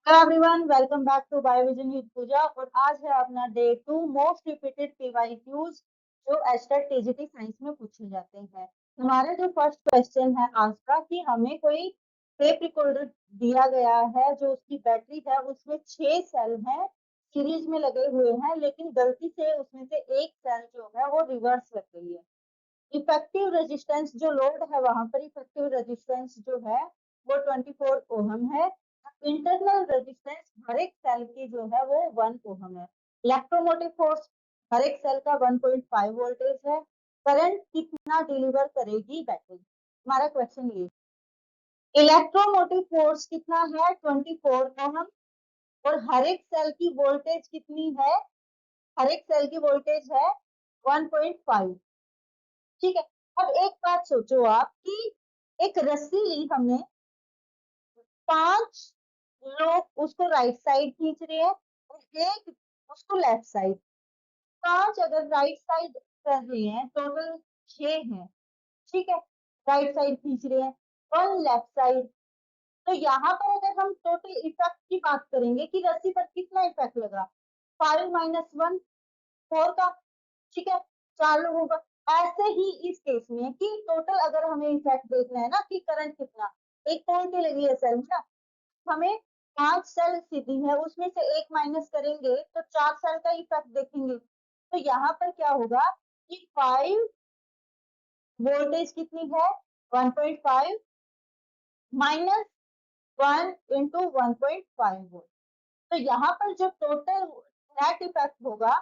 Hello everyone, welcome back to Biovision with Pooja. और आज है अपना डे 2 मोस्ट रिपीटेड पीवाईक्यूज जो एचटेट टीजीटी साइंस में पूछे जाते हैं। हमारा जो फर्स्ट क्वेश्चन है आज का कि हमें कोई टेप रिकॉर्डर दिया गया है जो उसकी बैटरी है उसमें 6 सेल हैं, सीरीज में लगे हुए हैं, लेकिन गलती से उसमें से एक सेल जो है वो रिवर्स लग गई है। इफेक्टिव रेजिस्टेंस जो लोड है वहां पर इफेक्टिव रेजिस्टेंस जो है वो 24 ओहम है। इंटरनल रेजिस्टेंस हर एक सेल की जो है वो 1 ओहम है। इलेक्ट्रोमोटिव फोर्स हर एक सेल का 1.5 वोल्टेज है। करंट कितना डिलीवर करेगी बैटरी? हमारा क्वेश्चन ये। इलेक्ट्रोमोटिव फोर्स कितना है? 24 ओहम। और हर एक सेल की वोल्टेज कितनी है? हर एक सेल की वोल्टेज है 1.5। ठीक है। अब एक बात सोचो आप कि एक रस्सी ली हमने, 5 लोग उसको राइट साइड खींच रहे हैं और एक उसको लेफ्ट साइड। 5 अगर राइट साइड कर रहे हैं, टोटल 6 हैं। ठीक है, राइट साइड खींच रहे हैं और लेफ्ट साइड। तो यहाँ पर अगर हम टोटल इफेक्ट की बात करेंगे कि रस्सी पर कितना इफेक्ट लगा, 5 माइनस 1, 4 का। ठीक है, 4 लोगों का। ऐसे ही इस केस में कि टोटल अगर हमें इफेक्ट देखना है ना कि करंट कितना, एक पॉइंट ही लगी है सेल में ना, हमें 5 सेल सीधी है उसमें से एक माइनस करेंगे तो 4 सेल का इफेक्ट देखेंगे। तो यहाँ पर क्या होगा कि 5 वोल्टेज कितनी है, 1.5 माइनस 1 इंटू 1.5 वोल्ट। तो यहाँ पर जो टोटल नेट इफेक्ट होगा,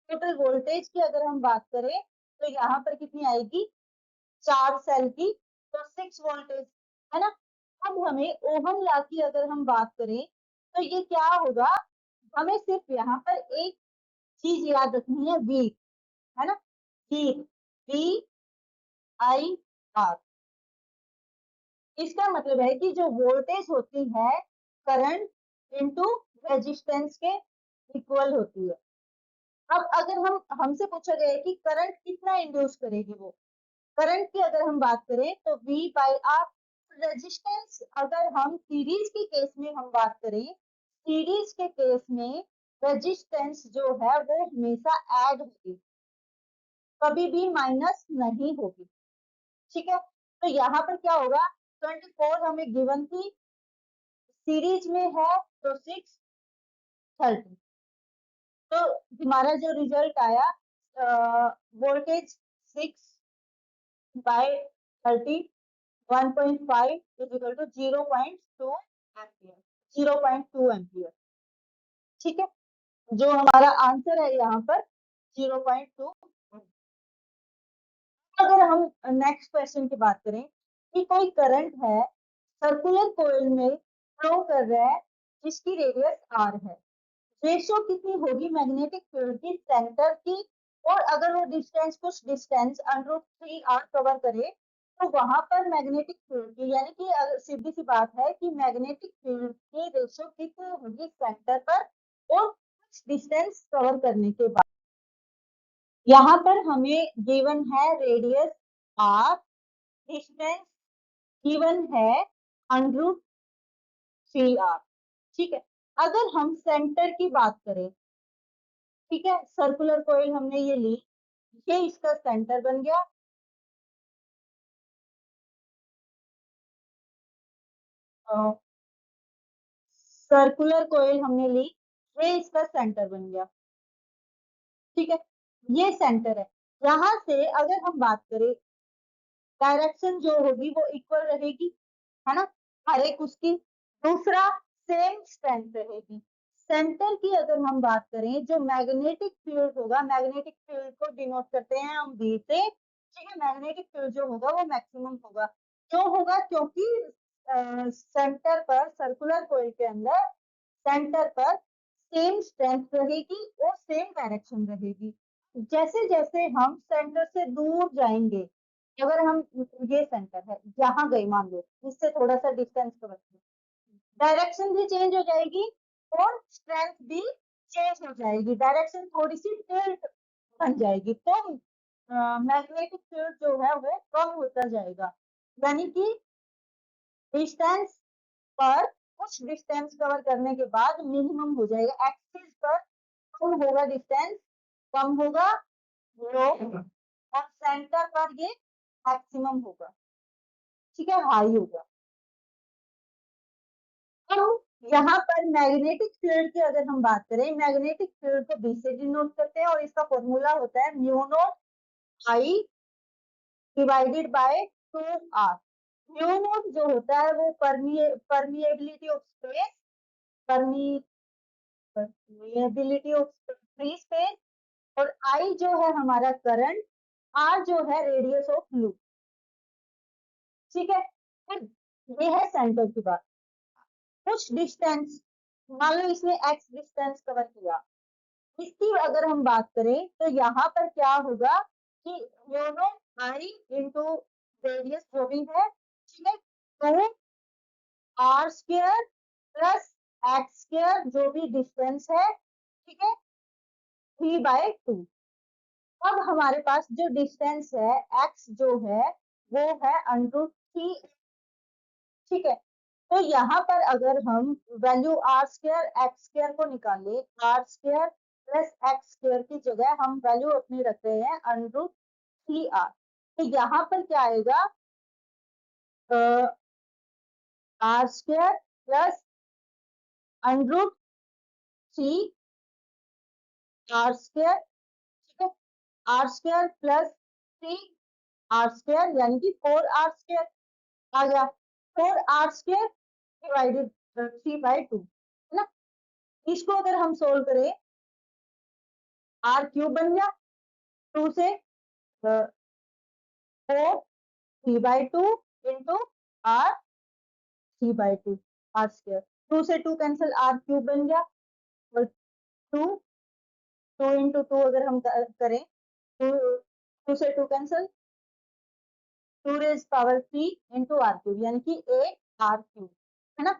टोटल वोल्टेज की अगर हम बात करें तो यहाँ पर कितनी आएगी, 4 सेल की, तो 6 वोल्टेज है ना। अब हमें ओहम लॉ की अगर हम बात करें तो ये क्या होगा, हमें सिर्फ यहाँ पर एक चीज याद रखनी है, वी, है ना। V, V I R. इसका मतलब है कि जो वोल्टेज होती है करंट इनटू रेजिस्टेंस के इक्वल होती है। अब अगर हम हमसे पूछा गया है कि करंट कितना इंड्यूस करेगी वो, करंट की अगर हम बात करें तो V बाई आर। रेजिस्टेंस अगर हम सीरीज के केस में हम बात करें, सीरीज के केस में रेजिस्टेंस जो है वो हमेशा ऐड होगी, कभी भी माइनस नहीं होगी। ठीक है, तो यहाँ पर क्या होगा, 24 हमें गिवन थी, सीरीज में है तो 6, 30। तो हमारा जो रिजल्ट आया, voltage 6 by 30, 1.5 is equal to 0.2 ampere, 0.2 ampere. ठीक है, जो हमारा आंसर है यहाँ पर 0.2। अगर हम नेक्स्ट क्वेश्चन की बात करें कि कोई करंट है सर्कुलर कॉइल में फ्लो कर रहा है जिसकी रेडियस आर है, रेशियो कितनी होगी मैग्नेटिक फील्ड की सेंटर की, और अगर वो डिस्टेंस कुछ डिस्टेंस √3r कवर करे तो वहां पर मैग्नेटिक फील्ड की, यानी कि सीधी सी बात है कि मैग्नेटिक फील्ड की रेशियो कितनी होगी सेंटर पर और कुछ डिस्टेंस कवर करने के बाद। यहाँ पर हमें गिवन है रेडियस आर, डिस्टेंस गिवन है √3r। ठीक है, अगर हम सेंटर की बात करें, ठीक है, सर्कुलर कॉइल हमने ये ली, ये इसका सेंटर बन गया। सर्कुलर कॉइल हमने ली, ये इसका सेंटर बन गया। ठीक है, ये सेंटर है। यहां से अगर हम बात करें, डायरेक्शन जो होगी वो इक्वल रहेगी, है ना, हर एक उसकी। दूसरा, सेम स्ट्रेंथ रहेगी। सेंटर की अगर हम बात करें, जो मैग्नेटिक फील्ड होगा, मैग्नेटिक फील्ड को डिनोट करते हैं हम बी से। ठीक है, मैग्नेटिक फील्ड जो होगा वो मैक्सिमम होगा। क्यों होगा? क्योंकि सेंटर पर, सर्कुलर कॉइल के अंदर सेंटर पर सेम स्ट्रेंथ रहेगी और सेम डायरेक्शन रहेगी। जैसे जैसे हम सेंटर से दूर जाएंगे, अगर हम, ये सेंटर है, यहाँ गए मान लो, इससे थोड़ा सा डिस्टेंस कवर किया, डायरेक्शन भी चेंज हो जाएगी और स्ट्रेंथ भी चेंज हो जाएगी, डायरेक्शन थोड़ी सी टिल्ट बन जाएगी, तो मैग्नेटिक फील्ड जो है वो कम होता जाएगा। यानी कि डिस्टेंस पर कुछ डिस्टेंस कवर करने के बाद मिनिमम हो जाएगा, एक्सिस पर कम होगा डिस्टेंस, कम होगा लो, और सेंटर पर ये मैक्सिमम होगा, ठीक है, हाई होगा। तो यहाँ पर मैग्नेटिक फील्ड की अगर हम बात करें, मैग्नेटिक फील्ड को बी से डिनोट करते हैं और इसका फॉर्मूला होता है mu not I divided by 2r। Mu naught जो होता है वो permeability of space, permeability of free space, और आई जो है हमारा करंट, आर जो है रेडियस ऑफ लूप, ठीक है। फिर ये है सेंटर की बात। कुछ डिस्टेंस, मान लो इसने एक्स डिस्टेंस कवर किया, इसकी अगर हम बात करें तो यहाँ पर क्या होगा कि म्यू आई इंटू रेडियस जो भी है, ठीक है, 2r square plus x square जो भी डिस्टेंस है, ठीक है, 3/2। अब हमारे पास जो डिस्टेंस है x जो है वो है √3, ठीक है। तो यहाँ पर अगर हम value r square x square को निकाले, r square plus x square की जगह हम वैल्यू अपनी रख रहे हैं √3r। तो यहाँ पर क्या आएगा, r square plus √3 r square, ठीक है, r square plus 3 r square यानी कि 4r स्क्वायर आ गया, 4r स्क्वायर डिवाइडेड 3/2, है ना। इसको अगर हम सोल्व करें, r क्यूब बन गया, 2 से 4 3/2 इंटू r 3/2 r स्क्वायर, 2 से 2 कैंसिल, r क्यूब बन गया, और 2 2 इंटू 2 अगर हम करें, 2 से 2 cancel, 2 raise power 3 into r cube यानी कि 8r क्यूब, है ना।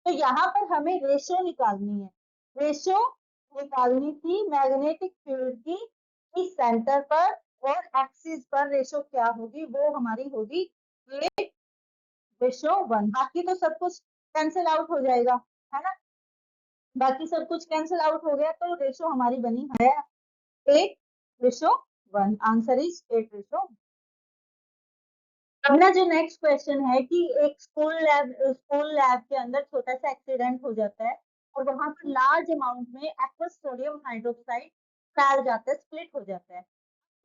तो यहाँ पर हमें रेशो निकालनी है, रेशो निकालनी थी मैग्नेटिक फील्ड की, इस सेंटर पर और एक्सिस पर रेशो क्या होगी, वो हमारी होगी 8:1। बाकी तो सब कुछ कैंसिल आउट हो जाएगा, है ना, बाकी सब कुछ कैंसिल आउट हो गया, तो रेशो हमारी बनी है 8:1। Answer is 8:1। अब ना जो नेक्स्ट क्वेश्चन है कि एक स्कूल लैब के अंदर छोटा सा एक्सीडेंट हो जाता है और वहां पर लार्ज अमाउंट में एक्वस सोडियम हाइड्रोक्साइड फैल जाता है, स्प्लिट हो जाता है।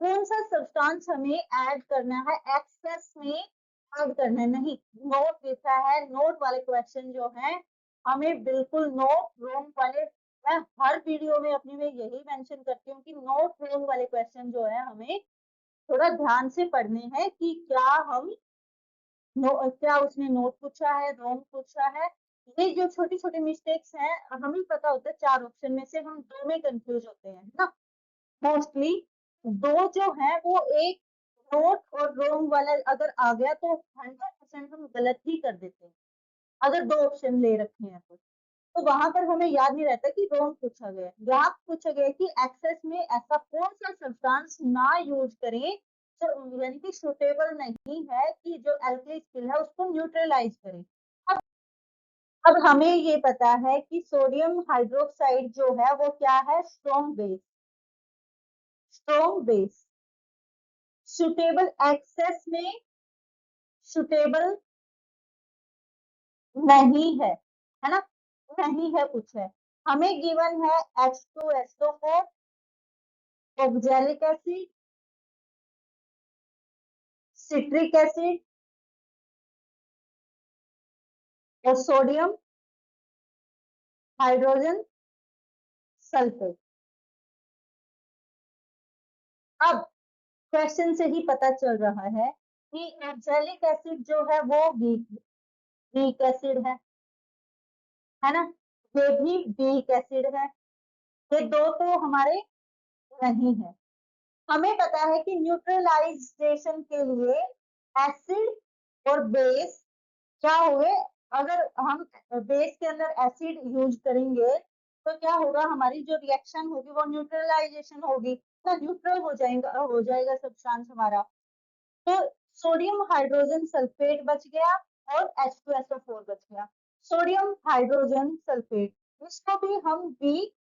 कौन सा सब्सटेंस हमें ऐड करना है, एक्सेस में ऐड करना है, नहीं, नोट लिखा है, नोट वाले क्वेश्चन जो है हमें बिल्कुल नोट रोंग वाले, मैं हर वीडियो में अपनी में यही मेंशन करती हूँ कि नोट रोंग वाले क्वेश्चन जो है हमें थोड़ा ध्यान से पढ़ने हैं कि क्या हम क्या उसने नोट पूछा है, रॉन्ग पूछा है। ये जो छोटी छोटी मिस्टेक्स हैं, हमें पता होता है 4 ऑप्शन में से हम 2 में कंफ्यूज होते हैं ना, मोस्टली 2 जो है वो एक नोट और रॉन्ग वाला अगर आ गया तो 100% हम गलत ही कर देते हैं, अगर 2 ऑप्शन ले रखे हैं तो वहां पर हमें याद नहीं रहता कि रॉन्ग पूछा गया, यहाँ पूछा गया कि एक्सेस में ऐसा कौन सा सब्सटेंस ना यूज करें जो यानी कि सुटेबल नहीं है कि जो एल्कली स्पिल है उसको न्यूट्रलाइज करे। अब अब हमें ये पता है कि सोडियम हाइड्रोक्साइड जो है वो क्या है, strong base, strong base suitable excess में सुटेबल नहीं है ना, नहीं है, कुछ है, हमें गिवन है H2SO4, oxalic acid, citric acid और सोडियम हाइड्रोजन सल्फेट। अब क्वेश्चन से ही पता चल रहा है कि ऑक्जेलिक एसिड जो है वो वीक एसिड है ना, ये भी वीक एसिड है, ये 2 तो हमारे नहीं है। हमें पता है कि न्यूट्रलाइजेशन के लिए एसिड और बेस क्या हुए, अगर हम बेस के अंदर एसिड यूज करेंगे तो क्या होगा, हमारी जो रिएक्शन होगी वो न्यूट्रलाइजेशन होगी, तो न्यूट्रल हो जाएगा सब्सटेंस हमारा। तो सोडियम हाइड्रोजन सल्फेट बच गया और H2SO4 बच गया। सोडियम हाइड्रोजन सल्फेट, इसको भी हम बी।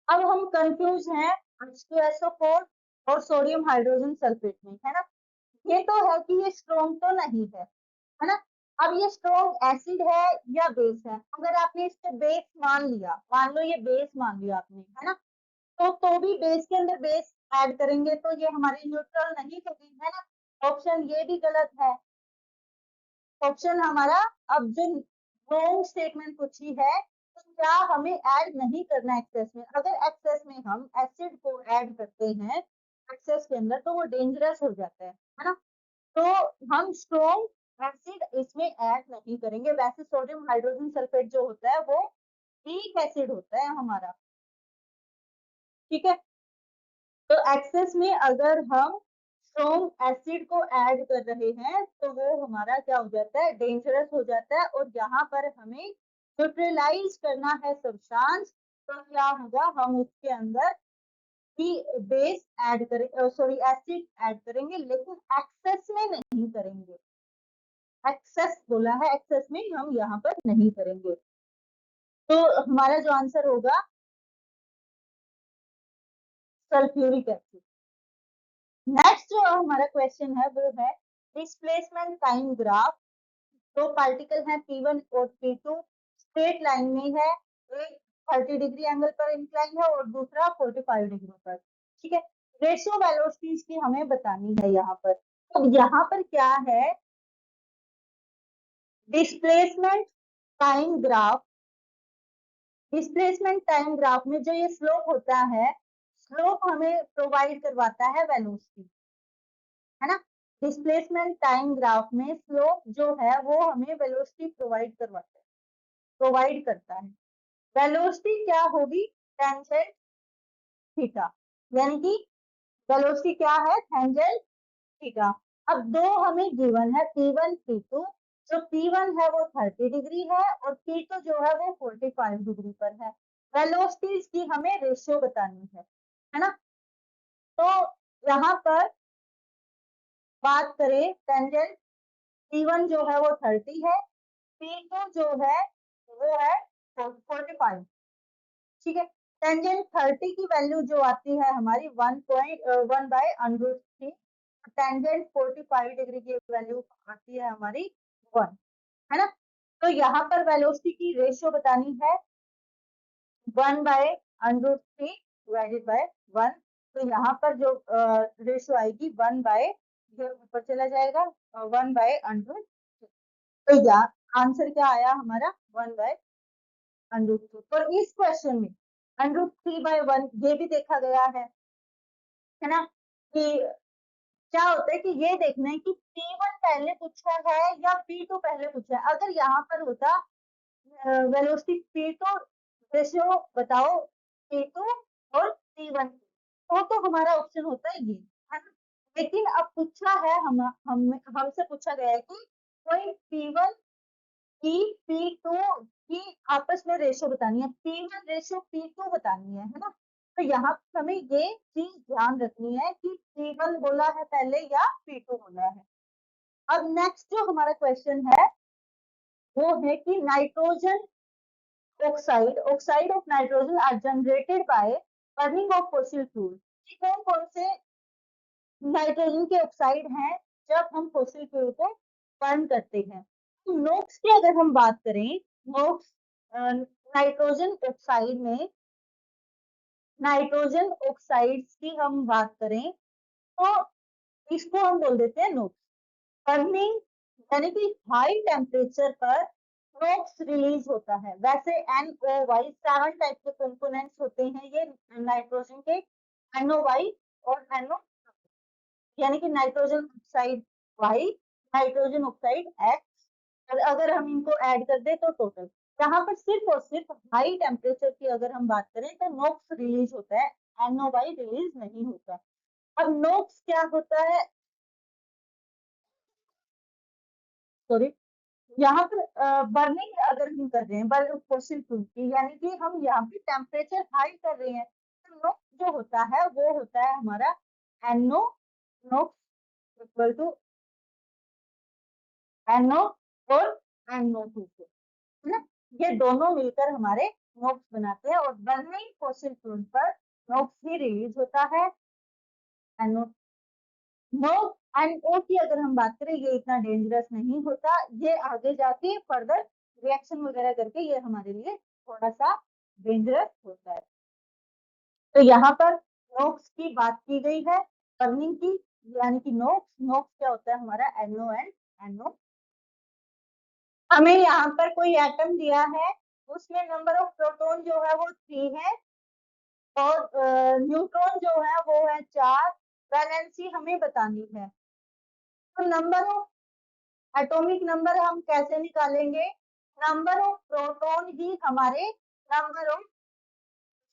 अब हम कंफ्यूज हैं H2SO4 और सोडियम हाइड्रोजन सल्फेट में, है ना। ये तो है कि ये स्ट्रॉन्ग तो नहीं है ना। अब ये स्ट्रॉन्ग एसिड है या बेस है, अगर आपने इसको बेस मान लिया, मान लो ये बेस मान लिया आपने, है ना, तो भी बेस के अंदर बेस ऐड करेंगे तो ये हमारी न्यूट्रल नहीं होगी, है ना। ऑप्शन ये भी गलत है। ऑप्शन हमारा, अब जो रॉन्ग स्टेटमेंट पूछी है, तो क्या हमें ऐड नहीं करना एक्सेस में, अगर एक्सेस में हम एसिड को ऐड करते हैं एक्सेस के अंदर तो वो डेंजरस हो जाता है ना। तो हम स्ट्रॉन्ग एसिड इसमें ऐड नहीं करेंगे। वैसे सोडियम हाइड्रोजन सल्फेट जो होता है वो वीक एसिड होता है हमारा, ठीक है। तो एक्सेस में अगर हम स्ट्रॉन्ग एसिड को ऐड कर रहे हैं तो वो हमारा क्या हो जाता है, डेंजरस हो जाता है। और यहाँ पर हमें न्यूट्रलाइज करना है सब्सटेंस, तो क्या होगा, हम उसके अंदर ही बेस ऐड करें, सॉरी एसिड ऐड करेंगे, लेकिन एक्सेस में नहीं करेंगे। एक्सेस बोला है, एक्सेस में हम यहाँ पर नहीं करेंगे। तो हमारा जो आंसर होगा सल्फ्यूरिक एसिड। नेक्स्ट जो हमारा क्वेश्चन है वो है डिस्प्लेसमेंट टाइम ग्राफ। दो पार्टिकल हैं P1 और P2, स्ट्रेट लाइन में है, एक 30 डिग्री एंगल पर इंक्लाइन है और दूसरा 45 डिग्री पर, ठीक है। रेशियो वेलोसिटीज की हमें बतानी है यहाँ पर। तो यहाँ पर क्या है, displacement time graph, displacement time graph में जो ये स्लोप होता है, स्लोप हमें प्रोवाइड करवाता है वेलोसिटी, है ना। डिस्प्लेसमेंट टाइम ग्राफ में स्लोप जो है वो हमें वेलोसिटी प्रोवाइड करवाता है, प्रोवाइड करता है। वेलोसिटी क्या होगी, टेंजेंट थीटा, यानी कि वेलोसिटी क्या है, टेंजेंट थीटा। अब दो हमें गिवन है P1 P2, जो P1 है वो 30 डिग्री है और P2 जो है वो 45 डिग्री पर है। वेलोसिटीज की हमें रेशियो बतानी है ना। तो यहाँ पर बात करें टेंजेंट, P1 जो है वो 30 है, P2 जो है वो है 45, ठीक है। टेंजेंट 30 की वैल्यू जो आती है हमारी 1.1/√3, टेंजेंट 45 डिग्री की वैल्यू आती है हमारी 1, है ना। तो यहाँ पर वेलोसिटी की रेशियो बतानी है 1/√3 डिवाइडेड बाय 1। तो यहाँ पर जो रेशियो आएगी 1 बाय, ये ऊपर चला जाएगा 1/√3। तो यहाँ आंसर क्या आया हमारा 1/√3। और इस क्वेश्चन में √3/1 ये भी देखा गया है ना, कि क्या होता है कि ये देखना है कि P1 पहले पूछा है या P2 पहले पूछा है। अगर यहाँ पर होता वेलोसिटी P2 रेशियो बताओ P2 और P1, तो हमारा ऑप्शन होता है ये, है ना। लेकिन अब पूछा है हम हमसे पूछा गया है कि कोई P1 की P2 की आपस में रेशियो बतानी है, P1 रेशियो P2 बतानी है ना। तो यहाँ पर हमें ये चीज ध्यान रखनी है कि P1 बोला है पहले या P2 बोला है। अब नेक्स्ट जो हमारा क्वेश्चन है वो है कि nitrogen oxide, oxide of nitrogen are generated by burning of fossil fuel. कौन कौन से नाइट्रोजन के ऑक्साइड हैं जब हम फॉसिल फ्यूल को बर्न करते हैं। तो नोक्स की अगर हम बात करें, नोक्स नाइट्रोजन ऑक्साइड में, नाइट्रोजन ऑक्साइड्स की हम बात करें तो इसको हम बोल देते हैं नोक्स। बर्निंग यानी कि हाई टेम्परेचर पर नोक्स रिलीज होता है। वैसे NOY 7 टाइप के कंपोनेंट्स होते हैं ये नाइट्रोजन के, NOY और NO, यानी कि nitrogen oxide y, nitrogen oxide x, और अगर हम इनको ऐड कर दें तो टोटल। यहाँ पर सिर्फ और सिर्फ हाई टेम्परेचर की अगर हम बात करें तो नोक्स रिलीज होता है, NOY रिलीज नहीं होता। अब नोक्स क्या होता है, सॉरी, यहाँ पर बर्निंग अगर हम कर रहे हैं फॉसिल फ्यूल की, यानी कि हम यहाँ पे टेम्परेचर हाई कर रहे हैं, तो नोक्स जो होता है वो होता है हमारा NO, नोक्स इक्वल टू NO और NO2 से, है ना। ये दोनों मिलकर हमारे NOx बनाते हैं और बर्निंग फॉसिल फ्यूल पर NOx ही रिलीज होता है। NO नो NO की अगर हम बात करें, ये इतना डेंजरस नहीं होता, ये आगे जाके फर्दर रिएक्शन वगैरह करके ये हमारे लिए थोड़ा सा डेंजरस होता है। तो यहाँ पर नोक्स की बात की गई है, बर्निंग की, यानी कि नोक्स नोक्स क्या होता है हमारा NO एंड NO। हमें यहाँ पर कोई एटम दिया है, उसमें नंबर ऑफ प्रोटॉन जो है वो 3 है और न्यूट्रॉन जो है वो है 4। वैलेंसी हमें बतानी है, तो नंबर ऑफ एटॉमिक नंबर हम कैसे निकालेंगे? नंबर ऑफ प्रोटॉन ही हमारे नंबर ऑफ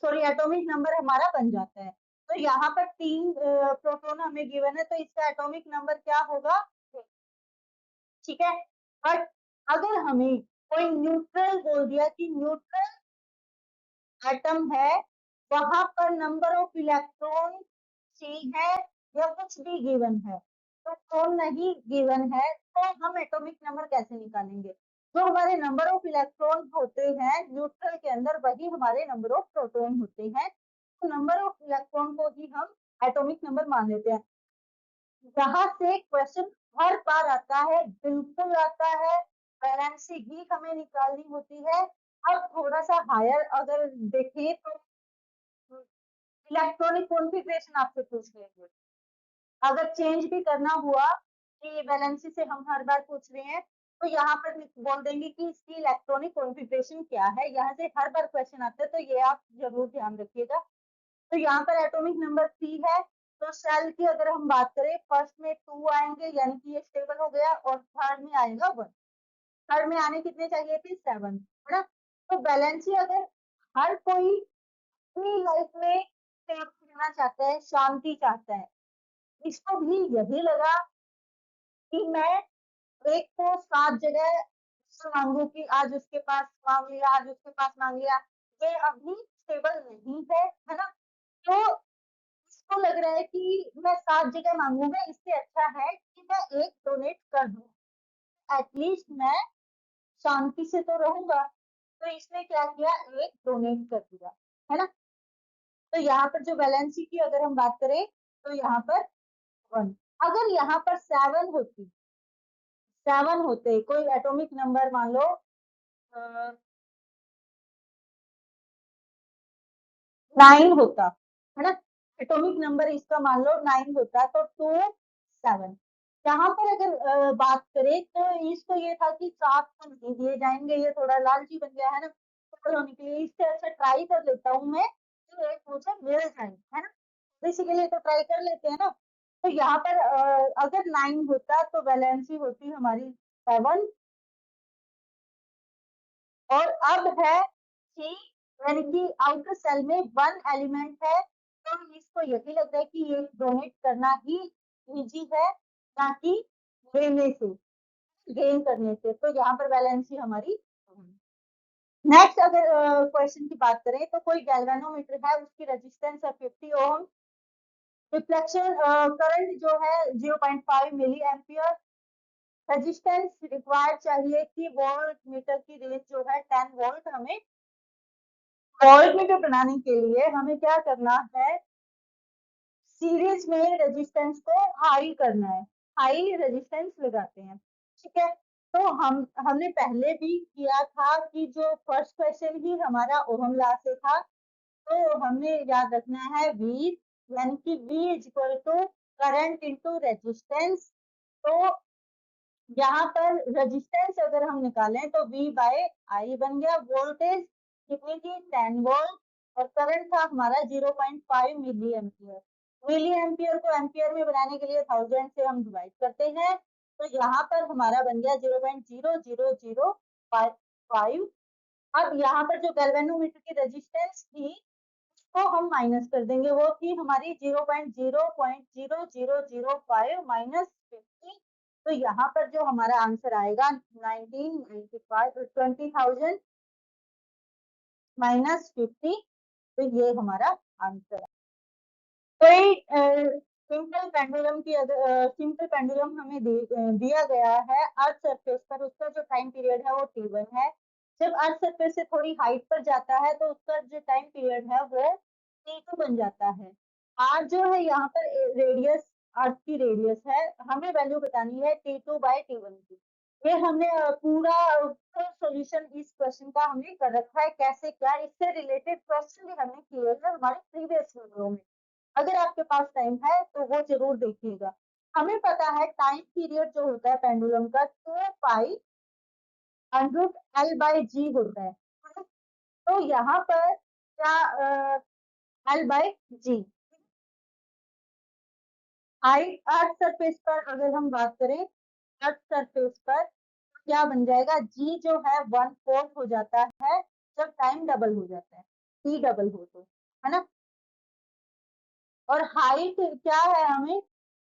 एटॉमिक नंबर हमारा बन जाता है। तो यहाँ पर 3 प्रोटॉन हमें गिवन है, तो इसका एटॉमिक नंबर क्या होगा? ठीक है। बट अगर हमें कोई न्यूट्रल बोल दिया कि न्यूट्रल एटम है, वहां पर नंबर ऑफ इलेक्ट्रॉन सी है या कुछ भी गिवन है, तो कौन नहीं गिवन है, तो हम एटॉमिक नंबर कैसे निकालेंगे? जो हमारे नंबर ऑफ इलेक्ट्रॉन होते हैं न्यूट्रल के अंदर, वही हमारे नंबर ऑफ प्रोटॉन होते हैं। तो नंबर ऑफ इलेक्ट्रॉन को ही हम एटॉमिक नंबर मान लेते हैं। यहाँ से क्वेश्चन हर बार आता है, बिल्कुल आता है, वैलेंसी ही हमें निकालनी होती है। अब थोड़ा सा हायर अगर देखें तो इलेक्ट्रॉनिक कॉन्फ़िगरेशन आपसे पूछ लेंगे। अगर चेंज भी करना हुआ कि वैलेंसी से हम हर बार पूछ रहे हैं, तो यहाँ पर बोल देंगे कि इसकी इलेक्ट्रॉनिक कॉन्फ़िगरेशन क्या है। यहाँ से हर बार क्वेश्चन आता है, तो ये आप जरूर ध्यान रखिएगा। तो यहाँ पर एटॉमिक नंबर 3 है, तो सेल की अगर हम बात करें, फर्स्ट में 2 आएंगे यानी कि ये स्टेबल हो गया, और थर्ड में आएगा 1। थर्ड में आने कितने चाहिए थे? 7, है ना। तो वैलेंसी अगर हर कोई अपनी लाइफ में स्टेबल रहना चाहता है, शांति चाहता है, इसको भी यही लगा कि मैं एक को 7 जगह मांगू कि आज उसके पास मांग लिया, आज उसके पास मांग लिया, ये अभी स्टेबल नहीं है ना। तो इसको लग रहा है कि मैं 7 जगह मांगूंगा, इससे अच्छा है कि मैं एक डोनेट कर दूं, एटलीस्ट मैं शांति से तो रहूंगा। तो इसने क्या किया? एक डोनेट कर दिया, है ना। तो यहाँ पर जो वैलेंसी की अगर हम बात करें, तो यहाँ पर 1। अगर यहाँ पर 7 होते, कोई एटॉमिक नंबर मान लो 9 होता, है ना। एटॉमिक नंबर इसका मान लो 9 होता, तो 2 7। यहाँ पर अगर बात करें तो इसको ये था कि 7 तो नहीं दिए जाएंगे, ये थोड़ा लालची बन गया है ना, सफल होने के लिए। इससे अच्छा ट्राई कर लेता हूँ मैं कि एक मुझे मिल जाए, है ना। तो इसी के लिए तो ट्राई कर लेते हैं ना। तो यहाँ पर अगर 9 होता तो वैलेंसी होती हमारी 7, और अब है कि यानी कि आउटर सेल में 1 एलिमेंट है, तो इसको यही लगता है कि ये डोनेट करना ही इजी है, ना कि लेने से, गेन करने से। तो यहाँ पर वैलेंसी हमारी। नेक्स्ट अगर क्वेश्चन की बात करें, तो कोई गैल्वेनोमीटर है, उसकी रेजिस्टेंस है 50 ओम, रिफ्लेक्शन करंट जो है 0.5 मिली एम्पियर, रेजिस्टेंस रिक्वायर्ड चाहिए कि वोल्ट मीटर की रेंज जो है 10 वोल्ट। हमें वोल्ट मीटर बनाने के लिए हमें क्या करना है? सीरीज में रेजिस्टेंस को हाई करना है, हाई रेजिस्टेंस लगाते हैं, ठीक है। तो हमने पहले भी किया था कि जो फर्स्ट क्वेश्चन ही हमारा ओहम लॉ से था, तो हमने याद रखना है V, यानी कि V is equal to current into resistance. तो यहाँ पर रेजिस्टेंस अगर हम निकालें तो V बाय I बन गया। वोल्टेज कितनी थी? 10 वोल्ट, और करंट था हमारा 0.5 मिली एम्पियर। मिली एम्पियर को एम्पियर में बनाने के लिए 1000 से हम डिवाइड करते हैं, तो यहाँ पर हमारा बन गया 0.00055। अब यहाँ पर जो गैल्वेनोमीटर की रेजिस्टेंस थी, उसको हम माइनस कर देंगे, वो थी हमारी 0.0005 माइनस 50। तो यहाँ पर जो हमारा आंसर आएगा 1995, 20,000 माइनस 50, तो ये हमारा आंसर है। कोई सिंपल पेंडुलम की अगर सिंपल पेंडुलम हमें दिया गया है अर्थ सरफेस पर, उसका जो टाइम पीरियड है वो T1 है। जब अर्थ सरफेस से थोड़ी हाइट पर जाता है तो उसका जो टाइम पीरियड है वो T2 बन जाता है। R जो है यहाँ पर रेडियस, अर्थ की रेडियस है, हमें वैल्यू बतानी है T2/T1 की। ये हमने पूरा सॉल्यूशन इस क्वेश्चन का हमने कर रखा है, कैसे क्या, इससे रिलेटेड क्वेश्चन भी हमने किए हैं हमारे प्रीवियस वीडियो में। अगर आपके पास टाइम है तो वो जरूर देखिएगा। हमें पता है टाइम पीरियड जो होता है पेंडुलम का 2π√L/g होता है। तो यहाँ पर क्या L/g अर्थ सरफेस पर अगर हम बात करें, अर्थ सरफेस पर क्या बन जाएगा, g जो है 1/4 हो जाता है जब टाइम डबल हो जाता है, t डबल हो तो, है ना। और हाइट क्या है हमें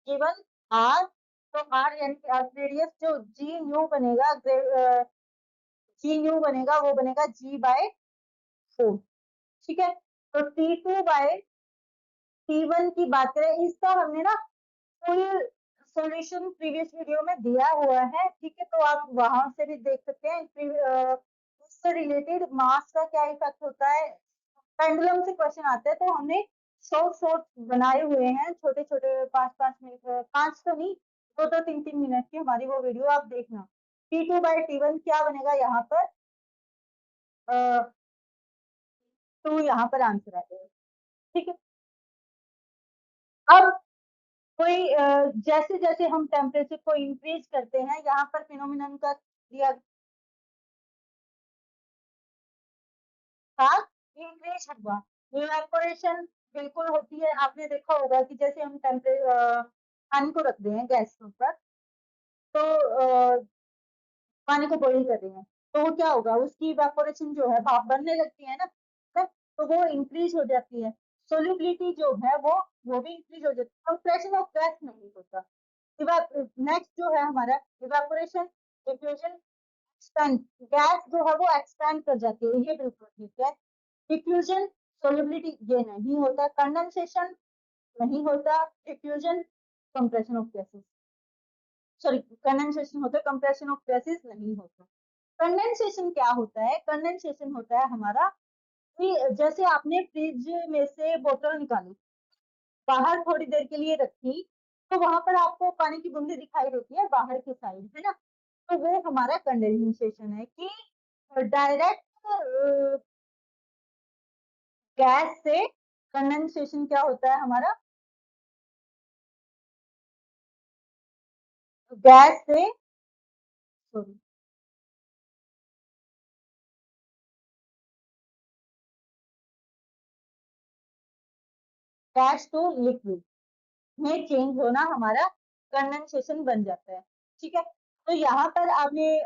गिवन r, तो r यानी कि अर्थ रेडियस जो जी न्यू बनेगा, वो बनेगा g/4। ठीक है, तो T2/T1 की बात करें, इसका हमने ना फुल सॉल्यूशन प्रीवियस वीडियो में दिया हुआ है। ठीक है, तो आप वहां से भी देख सकते हैं। इससे रिलेटेड मास का क्या इफेक्ट होता है, पेंडुलम से क्वेश्चन आते हैं तो हमने शॉर्ट शॉर्ट बनाए हुए हैं, छोटे छोटे 5-5 मिनट, 5 तो नहीं, 2-3 मिनट की हमारी वो वीडियो आप देखना। T2/T1 क्या बनेगा यहाँ पर, 2 यहाँ पर आंसर आ जाएगा। ठीक है, अब कोई जैसे जैसे हम टेम्परेचर को इंक्रीज करते हैं, यहाँ पर फिनोमिनन का दिया था इंक्रीज हुआ, इवेपोरेशन बिल्कुल होती है। आपने देखा होगा कि जैसे हम पानी को रख दें गैस के ऊपर, तो पानी को बॉईल कर रहे हैं, तो वो क्या होगा, उसकी इवेपोरेशन जो है, भाप बनने लगती है ना, तो वो इंक्रीज हो जाती है। सोल्यूबिलिटी जो है वो भी इंक्रीज हो जाती है, कंप्रेशन ऑफ गैस नहीं होता। नेक्स्ट जो है हमारा इवेपोरेशन, डिफ्यूजन, एक्सपेंड, गैस जो है वो एक्सपेंड कर जाती है, ये बिल्कुल ठीक है। डिफ्यूजन, सोल्यूबिलिटी ये नहीं होता, कंडेंसेशन नहीं होता, diffusion, compression of gases, sorry condensation होता है, कंप्रेशन ऑफ गैसेस नहीं होता। कंडेंसेशन क्या होता है, कंडेंसेशन होता है हमारा कि जैसे आपने फ्रिज में से बोतल निकाली, बाहर थोड़ी देर के लिए रखी, तो वहां पर आपको पानी की बूंदे दिखाई देती है बाहर की साइड, है ना। तो वो हमारा कंडेंसेशन है कि डायरेक्ट गैस से, कंडेंसेशन क्या होता है हमारा, गैस से, सॉरी, गैस टू लिक्विड में चेंज होना हमारा कंडेंसेशन बन जाता है। ठीक है, तो यहाँ पर आपने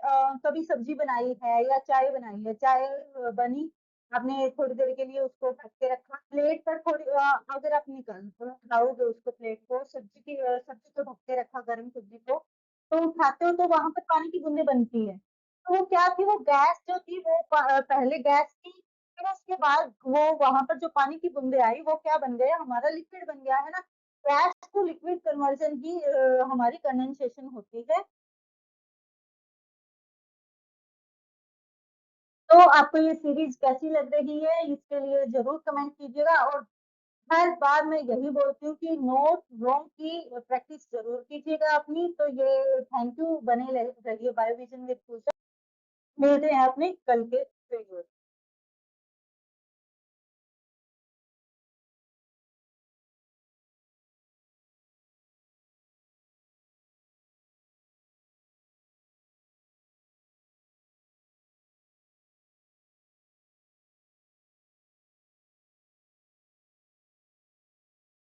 कभी सब्जी बनाई है या चाय बनाई है, चाय बनी, आपने थोड़ी देर के लिए उसको ढक के रखा, प्लेट पर थोड़ी अगर आप उठाओगे उसको, प्लेट को, सब्जी को ढक के रखा, गर्म सब्जी को, तो उठाते हो तो वहां पर पानी की बूंदे बनती है। तो वो क्या थी, वो गैस जो थी वो पहले गैस थी, फिर उसके बाद वो वहां पर जो पानी की बूंदे आई वो क्या बन गया, हमारा लिक्विड बन गया, है ना। गैस टू लिक्विड कन्वर्जन ही हमारी कंडेंसेशन होती है। तो आपको ये सीरीज कैसी लग रही है, इसके लिए जरूर कमेंट कीजिएगा। और हर बार मैं यही बोलती हूँ कि नोट रॉन्ग की प्रैक्टिस जरूर कीजिएगा अपनी। तो ये थैंक यू, बने रहिए बायोविजन विद पूजा। मिलते हैं अपने कल के वीडियो।